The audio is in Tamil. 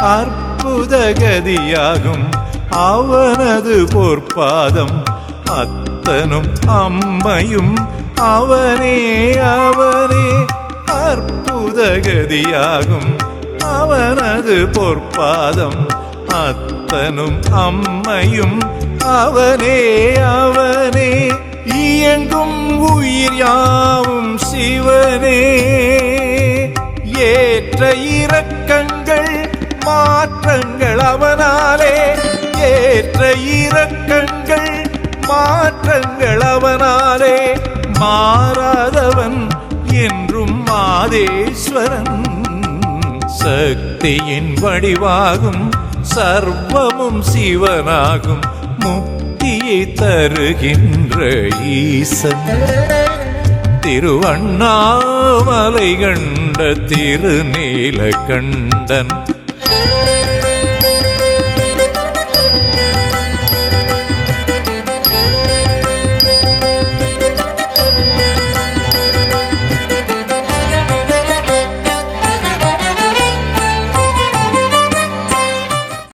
அற்புதகதியாகும் அவனது பொற்பாதம் அத்தனும் அம்மையும் அவனே அவனே. அற்புதகதியாகும் அவனது பொற்பாதம் அத்தனும் அம்மையும் அவனே அவனே. இயங்கும் உயிர் யாவும் சிவனே. ஏற்ற இரக்கங்கள் மாற்றங்கள் அவனாலே. ஏற்ற இரக்கங்கள் மாற்றங்கள் அவனாலே. மாறாதவன் என்றும் மாதேஸ்வரன். சக்தியின் வடிவாகும் சர்வமும் சிவனாகும் முக்தியை தருகின்ற ஈசன். திருவண்ணாமலை கண்ட திருநீலகண்டன்.